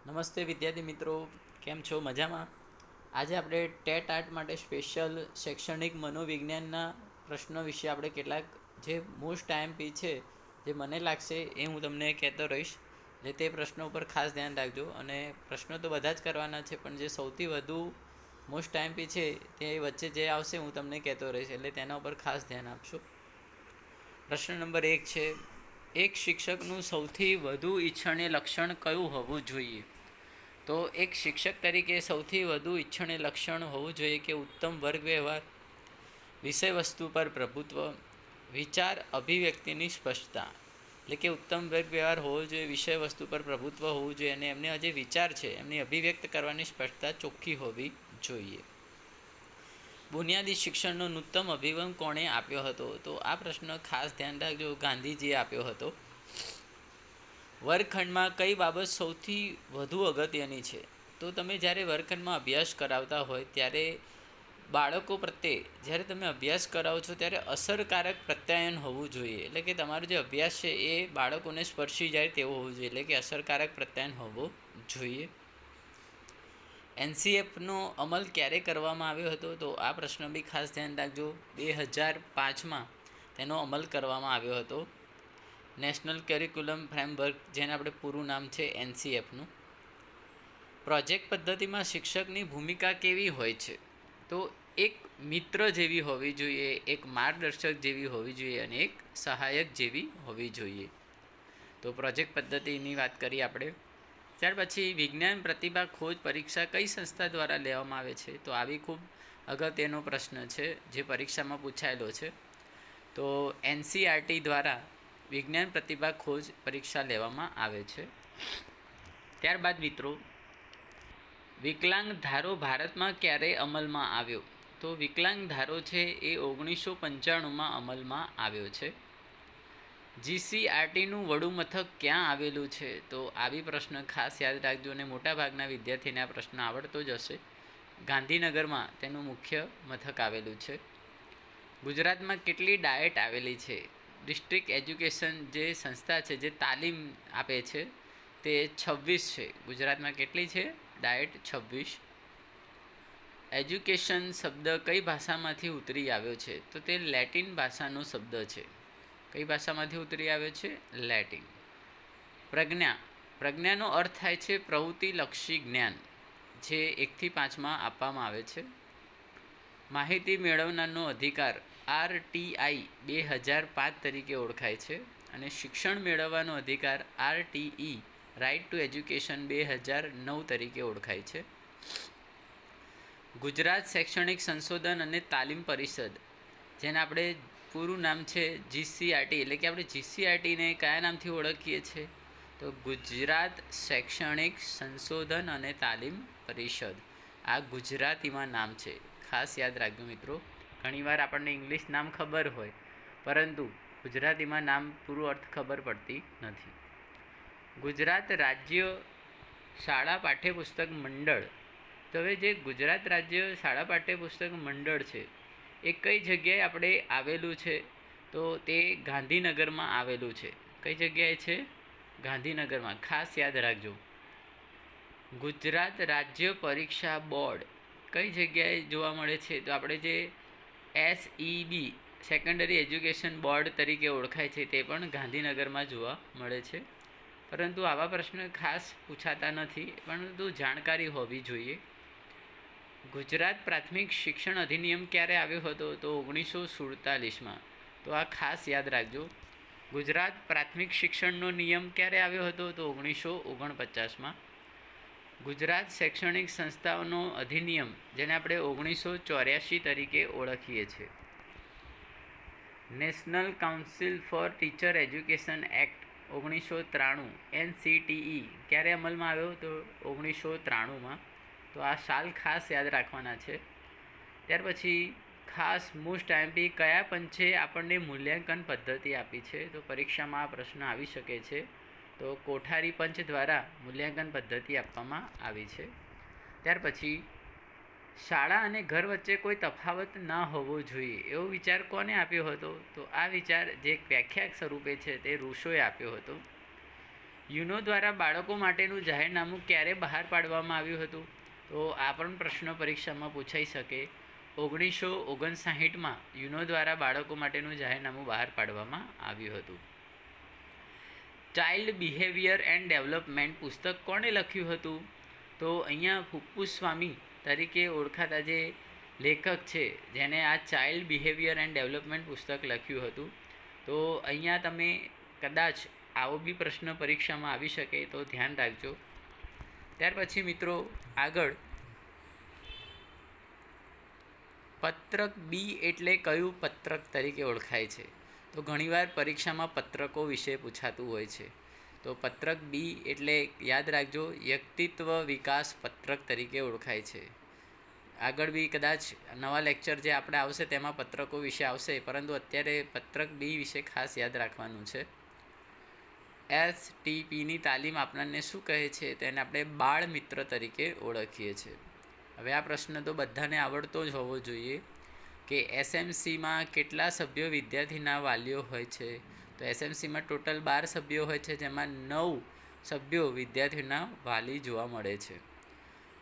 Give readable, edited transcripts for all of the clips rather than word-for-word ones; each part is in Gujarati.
નમસ્તે વિદ્યાર્થી મિત્રો, કેમ છો? મજામાં? આજે આપણે ટેટ આર્ટ માટે સ્પેશિયલ શૈક્ષણિક મનોવિજ્ઞાનના પ્રશ્નો વિશે આપણે કેટલાક જે મોસ્ટ આઈએમપી છે જે મને લાગશે એ હું તમને કહેતો રહીશ. એટલે તે પ્રશ્નો ઉપર ખાસ ધ્યાન રાખજો. અને પ્રશ્નો તો બધા જ કરવાના છે, પણ જે સૌથી વધુ મોસ્ટ આઈએમપી છે તે વચ્ચે જે આવશે હું તમને કહેતો રહીશ, એટલે તેના ઉપર ખાસ ધ્યાન આપશો. પ્રશ્ન નંબર 1 છે, એક શિક્ષકનું સૌથી વધુ ઈચ્છનીય લક્ષણ કયું હોવું જોઈએ? તો એક શિક્ષક તરીકે સૌથી વધુ ઈચ્છનીય લક્ષણ હોવું જોઈએ કે ઉત્તમ વર્ગ વ્યવહાર, વિષય વસ્તુ પર પ્રભુત્વ, વિચાર અભિવ્યક્તિની સ્પષ્ટતા. એટલે કે ઉત્તમ વર્ગ વ્યવહાર હોવો જોઈએ, વિષય વસ્તુ પર પ્રભુત્વ હોવું જોઈએ, અને એમને જે વિચાર છે એમની અભિવ્યક્ત કરવાની સ્પષ્ટતા ચોખ્ખી હોવી જોઈએ. બુનિયાદી શિક્ષણનો નૂતન અભિગમ કોણે આપ્યો હતો? તો આ પ્રશ્ન ખાસ ધ્યાન રાખજો, ગાંધીજીએ આપ્યો હતો. વર્ગખંડમાં કઈ બાબત સૌથી વધુ અગત્યની છે? તો તમે જ્યારે વર્ગખંડમાં અભ્યાસ કરાવતા હોય ત્યારે બાળકો પ્રત્યે જ્યારે તમે અભ્યાસ કરાવો છો ત્યારે અસરકારક પ્રત્યાયન હોવું જોઈએ. એટલે કે તમારો જે અભ્યાસ છે એ બાળકોને સ્પર્શી જાય તેવો હોવું જોઈએ, એટલે કે અસરકારક પ્રત્યાયન હોવો જોઈએ. એનસીએફનો અમલ ક્યારે કરવામાં આવ્યો હતો? તો આ પ્રશ્ન બી ખાસ ધ્યાન રાખજો. 2005માં તેનો અમલ કરવામાં આવ્યો હતો. નેશનલ કરિક્યુલમ ફ્રેમવર્ક, જેને આપણે પૂરું નામ છે એનસીએફનું. પ્રોજેક્ટ પદ્ધતિમાં શિક્ષકની ભૂમિકા કેવી હોય છે? તો એક મિત્ર જેવી હોવી જોઈએ, એક માર્ગદર્શક જેવી હોવી જોઈએ, અને એક સહાયક જેવી હોવી જોઈએ. તો પ્રોજેક્ટ પદ્ધતિની વાત કરીએ આપણે. ત્યાર પછી વિજ્ઞાન પ્રતિભા ખોજ પરીક્ષા કઈ સંસ્થા દ્વારા લેવામાં આવે છે? તો આવી ખૂબ અગત્યનો પ્રશ્ન છે જે પરીક્ષામાં પૂછાયેલો છે. તો એનસીઆરટી દ્વારા વિજ્ઞાન પ્રતિભા ખોજ પરીક્ષા લેવામાં આવે છે. ત્યારબાદ મિત્રો, વિકલાંગ ધારો ભારતમાં ક્યારે અમલમાં આવ્યો? તો વિકલાંગ ધારો છે એ 1995માં અમલમાં આવ્યો છે. જીસીઆરટીનું વડું મથક ક્યાં આવેલું છે? તો આવી પ્રશ્ન ખાસ યાદ રાખજો, અને મોટાભાગના વિદ્યાર્થીને આ પ્રશ્ન આવડતો જ હશે. ગાંધીનગરમાં તેનું મુખ્ય મથક આવેલું છે. ગુજરાતમાં કેટલી ડાયટ આવેલી છે? ડિસ્ટ્રિક્ટ એજ્યુકેશન જે સંસ્થા છે જે તાલીમ આપે છે તે 26 છે. ગુજરાતમાં કેટલી છે? ડાયટ 26. એજ્યુકેશન શબ્દ કઈ ભાષામાંથી ઉતરી આવ્યો છે? તો તે લેટિન ભાષાનો શબ્દ છે. કઈ ભાષામાંથી ઉતરી આવ્યો છે? લેટિન. પ્રજ્ઞા, પ્રજ્ઞાનો અર્થ થાય છે પ્રવૃત્તિલક્ષી જ્ઞાન, જે 1 થી 5માં આપવામાં આવે છે. માહિતી મેળવનારનો અધિકાર આરટીઆઈ 2005 તરીકે ઓળખાય છે, અને શિક્ષણ મેળવવાનો અધિકાર આરટીઈ રાઇટ ટુ એજ્યુકેશન 2009 તરીકે ઓળખાય છે. ગુજરાત શૈક્ષણિક સંશોધન અને તાલીમ પરિષદ, જેને આપણે પૂરું નામ છે જીસીઆરટી, એટલે કે આપણે જીસીઆરટીને કયા નામથી ઓળખીએ છીએ? તો ગુજરાત શૈક્ષણિક સંશોધન અને તાલીમ પરિષદ. આ ગુજરાતીમાં નામ છે, ખાસ યાદ રાખજો મિત્રો. ઘણીવાર આપણને ઇંગ્લિશ નામ ખબર હોય, પરંતુ ગુજરાતીમાં નામ પૂરું અર્થ ખબર પડતી નથી. ગુજરાત રાજ્ય શાળા પાઠ્યપુસ્તક મંડળ. તો હવે જે ગુજરાત રાજ્ય શાળા પાઠ્યપુસ્તક મંડળ છે એ કઈ જગ્યાએ આપણે આવેલું છે? તો તે ગાંધીનગરમાં આવેલું છે. કઈ જગ્યાએ છે? ગાંધીનગરમાં. ખાસ યાદ રાખજો. ગુજરાત રાજ્ય પરીક્ષા બોર્ડ કઈ જગ્યાએ જોવા મળે છે? તો આપણે જે એસઈબી સેકન્ડરી એજ્યુકેશન બોર્ડ તરીકે ઓળખાય છે તે પણ ગાંધીનગરમાં જોવા મળે છે. પરંતુ આવા પ્રશ્નો ખાસ પૂછાતા નથી, પરંતુ જાણકારી હોવી જોઈએ. ગુજરાત પ્રાથમિક શિક્ષણ અધિનિયમ ક્યારે આવ્યો હતો? તો 1947માં. તો આ ખાસ યાદ રાખજો. ગુજરાત પ્રાથમિક શિક્ષણનો નિયમ ક્યારે આવ્યો હતો? તો 1949માં. ગુજરાત શૈક્ષણિક સંસ્થાઓનો અધિનિયમ, જેને આપણે 1984 તરીકે ઓળખીએ છીએ. National council four teacher education act 1993 NCTE ક્યારે અમલમાં આવ્યો? તો 1993માં. તો આ સાલ ખાસ યાદ રાખવાના છે. ત્યાર પછી ખાસ મોસ્ટ આઈએમપી, કયા પંચે આપણને મૂલ્યાંકન પદ્ધતિ આપી છે? તો પરીક્ષામાં આ પ્રશ્ન આવી શકે છે. તો કોઠારી પંચ દ્વારા મૂલ્યાંકન પદ્ધતિ આપવામાં આવી છે. ત્યાર પછી શાળા અને ઘર વચ્ચે કોઈ તફાવત ન હોવો જોઈએ એવો વિચાર કોને આપ્યો હતો? તો આ વિચાર જે વ્યાખ્યા સ્વરૂપે છે તે રૂસોએ આપ્યો હતો. યુનો દ્વારા બાળકો માટેનું જાહેરનામું ક્યારે બહાર પાડવામાં આવ્યું હતું? તો આ પણ પ્રશ્ન પરીક્ષામાં પૂછાઈ શકે. 1959માં યુનો દ્વારા બાળકો માટેનું જાહેરનામું બહાર પાડવામાં આવ્યું હતું. ચાઇલ્ડ બિહેવિયર એન્ડ ડેવલપમેન્ટ પુસ્તક કોણે લખ્યું હતું? તો અહીંયા ફુપ્પુસ્વામી તરીકે ઓળખાતા જે લેખક છે જેને આ ચાઇલ્ડ બિહેવિયર એન્ડ ડેવલપમેન્ટ પુસ્તક લખ્યું હતું. તો અહીંયા તમે કદાચ આવો બી પ્રશ્ન પરીક્ષામાં આવી શકે તો ધ્યાન રાખજો. ત્યાર પછી મિત્રો આગળ પત્રક બી એટલે કયું પત્રક તરીકે ઓળખાય છે? તો ઘણીવાર પરીક્ષામાં પત્રકો વિશે પૂછાતું હોય છે. તો પત્રક બી એટલે યાદ રાખજો, વ્યક્તિત્વ વિકાસ પત્રક તરીકે ઓળખાય છે. આગળ બી કદાચ નવા લેક્ચર જે આપણે આવશે તેમાં પત્રકો વિશે આવશે, પરંતુ અત્યારે પત્રક બી વિશે ખાસ યાદ રાખવાનું છે. STPની તાલીમ આપનારને શું કહે છે? તેને આપણે બાળ મિત્ર તરીકે ઓળખીએ છીએ. હવે આ પ્રશ્ન તો બધાને આવડતો જ હોવો જોઈએ કે SMCમાં કેટલા સભ્યો વિદ્યાર્થીના વાલીઓ હોય છે? તો SMCમાં ટોટલ 12 સભ્યો હોય છે, જેમાં 9 સભ્યો વિદ્યાર્થીના વાલી જોવા મળે છે.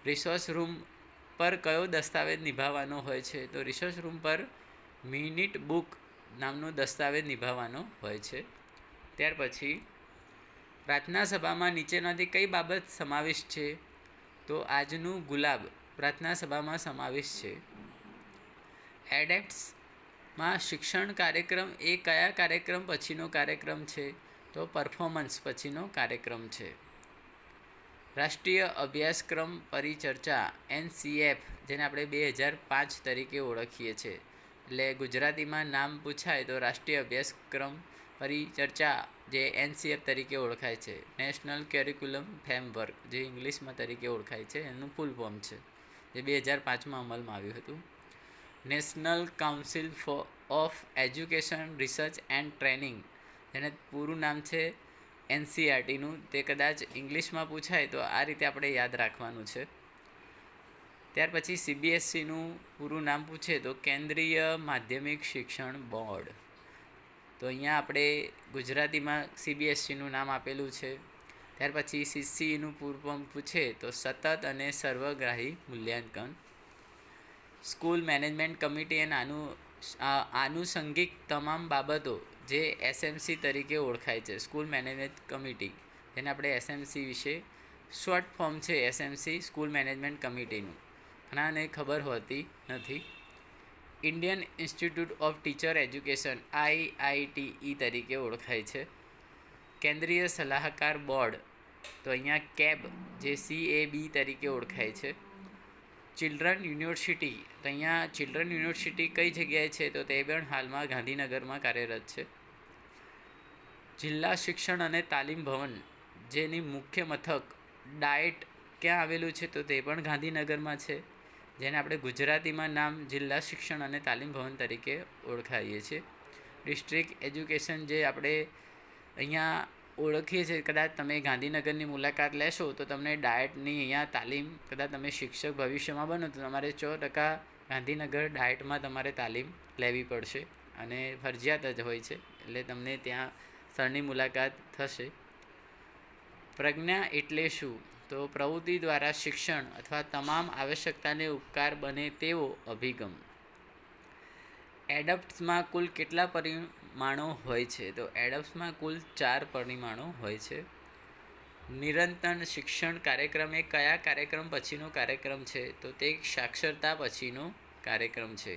રિસોર્સ રૂમ પર કયો દસ્તાવેજ નિભાવવાનો હોય છે? તો રિસોર્સ રૂમ પર મિનિટ બુક નામનો દસ્તાવેજ નિભાવવાનો હોય છે. ત્યાર પછી પ્રાર્થના સભામાં નીચેનાથી કઈ બાબત સમાવિષ્ટ છે? તો આજનું ગુલાબ પ્રાર્થના સભામાં સમાવેશ છે. એડેપ્ટ્સમાં શિક્ષણ કાર્યક્રમ એ કયા કાર્યક્રમ પછીનો કાર્યક્રમ છે? તો પરફોર્મન્સ પછીનો કાર્યક્રમ છે. રાષ્ટ્રીય અભ્યાસક્રમ પરિચર્ચા NCF, જેને આપણે 2005 તરીકે ઓળખીએ છીએ, એટલે ગુજરાતીમાં નામ પૂછાય તો રાષ્ટ્રીય અભ્યાસક્રમ પરિચર્ચા જે NCF તરીકે ઓળખાય છે. નેશનલ કેરિક્યુલમ ફ્રેમવર્ક જે ઇંગ્લિશમાં તરીકે ઓળખાય છે, એનું ફૂલ ફોર્મ છે, જે 2005માં અમલમાં આવ્યું હતું. National council of education research and training, જેને પૂરું નામ છે NCERTનું, તે કદાચ ઇંગ્લિશમાં પૂછાય તો આ રીતે આપણે યાદ રાખવાનું છે. ત્યાર પછી CBSEનું પૂરું નામ પૂછે તો કેન્દ્રીય માધ્યમિક શિક્ષણ બોર્ડ. તો અહીંયા આપણે ગુજરાતીમાં CBSEનું નામ આપેલું છે. ત્યાર પછી CCEનું પૂરું ફોર્મ પૂછે તો સતત અને સર્વગ્રાહી મૂલ્યાંકન. સ્કૂલ મેનેજમેન્ટ કમિટી અને આનુષંગિક તમામ બાબતો જે SMC તરીકે ઓળખાય છે. સ્કૂલ મેનેજમેન્ટ કમિટી, જેને આપણે SMC વિશે શોર્ટ ફોર્મ છે SMC, સ્કૂલ મેનેજમેન્ટ કમિટીનું, ઘણાને ખબર હોતી નથી. Indian institute of teacher education IITE તરીકે ઓળખાય છે. કેન્દ્રીય સલાહકાર બોર્ડ, તો અહીંયા CAB જે CAB તરીકે ઓળખાય છે. ચિલ્ડ્રન યુનિવર્સિટી, તો અહીંયા ચિલ્ડ્રન યુનિવર્સિટી કઈ જગ્યાએ છે? તો તે પણ હાલમાં ગાંધીનગરમાં કાર્યરત છે. જિલ્લા શિક્ષણ અને તાલીમ ભવન, જેની મુખ્ય મથક ડાયટ ક્યાં આવેલું છે? તો તે પણ ગાંધીનગરમાં છે, જેને આપણે ગુજરાતીમાં નામ જિલ્લા શિક્ષણ અને તાલીમ ભવન તરીકે ઓળખાઈએ છીએ. ડિસ્ટ્રિક્ટ એજ્યુકેશન જે આપણે અહીંયા ઓળખીએ છીએ, કદાચ તમે ગાંધીનગરની મુલાકાત લેશો તો તમને ડાયટની અહીંયા તાલીમ, કદાચ તમે શિક્ષક ભવિષ્યમાં બનો તો તમારે 100% ગાંધીનગર ડાયટમાં તમારે તાલીમ લેવી પડશે અને ફરજિયાત જ હોય છે, એટલે તમને ત્યાં સ્થળની મુલાકાત થશે. પ્રજ્ઞા એટલે શું? તો પ્રવૃત્તિ દ્વારા શિક્ષણ અથવા તમામ આવશ્યકતાને ઉપકાર બને તેવો અભિગમ. એડપ્ટ્સમાં કુલ કેટલા પરિમાણો હોય છે? તો એડપ્ટ્સમાં કુલ 4 પરિમાણો હોય છે. નિરંતર શિક્ષણ કાર્યક્રમ એ કયા કાર્યક્રમ પછીનો કાર્યક્રમ છે? તો તે સાક્ષરતા પછીનો કાર્યક્રમ છે.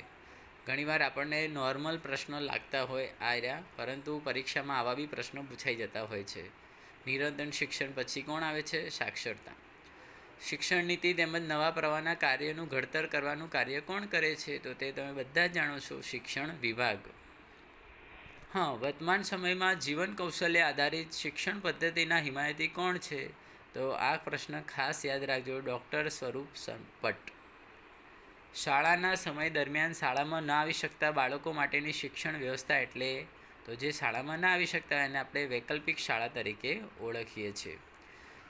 ઘણીવાર આપણને નોર્મલ પ્રશ્નો લાગતા હોય આ રહ્યા, પરંતુ પરીક્ષામાં આવા બી પ્રશ્નો પૂછાઈ જતા હોય છે. નિરંતર શિક્ષણ પછી કોણ આવે છે? સાક્ષરતા. શિક્ષણ નીતિ તેમજ નવા પ્રવાહના કાર્યનું ઘડતર કરવાનું કાર્ય કોણ કરે છે? તો તે તમે બધા જ જાણો છો, શિક્ષણ વિભાગ. વર્તમાન સમયમાં જીવન કૌશલ્ય આધારિત શિક્ષણ પદ્ધતિના હિમાયતી કોણ છે? તો આ પ્રશ્ન ખાસ યાદ રાખજો, ડૉક્ટર સ્વરૂપ ભટ્ટ. શાળાના સમય દરમિયાન શાળામાં ન આવી શકતા બાળકો માટેની શિક્ષણ વ્યવસ્થા એટલે? તો જે શાળામાં ના આવી શકતા એને આપણે વૈકલ્પિક શાળા તરીકે ઓળખીએ છીએ.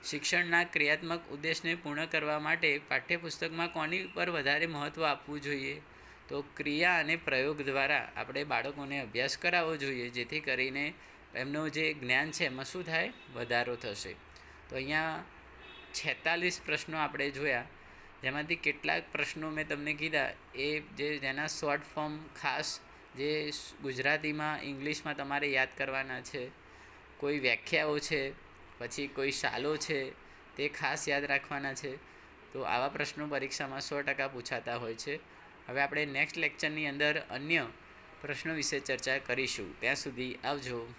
શિક્ષણના ક્રિયાત્મક ઉદ્દેશને પૂર્ણ કરવા માટે પાઠ્યપુસ્તકમાં કોની પર વધારે મહત્ત્વ આપવું જોઈએ? તો ક્રિયા અને પ્રયોગ દ્વારા આપણે બાળકોને અભ્યાસ કરાવવો જોઈએ, જેથી કરીને એમનું જે જ્ઞાન છે એમાં શું થાય, વધારો થશે. તો અહીંયા 46 પ્રશ્નો આપણે જોયા, જેમાંથી કેટલાક પ્રશ્નો મેં તમને કીધા એ જેના શોર્ટ ફોર્મ ખાસ જે ગુજરાતીમાં ઇંગ્લિશમાં તમારે યાદ કરવાના છે, કોઈ વ્યાખ્યાઓ છે, પછી કોઈ શાલો છે, તે ખાસ યાદ રાખવાના છે. તો આવા પ્રશ્નો પરીક્ષામાં 100% પૂછાતા હોય છે. હવે આપણે નેક્સ્ટ લેક્ચરની અંદર અન્ય પ્રશ્નો વિશે ચર્ચા કરીશું. ત્યાં સુધી આવજો.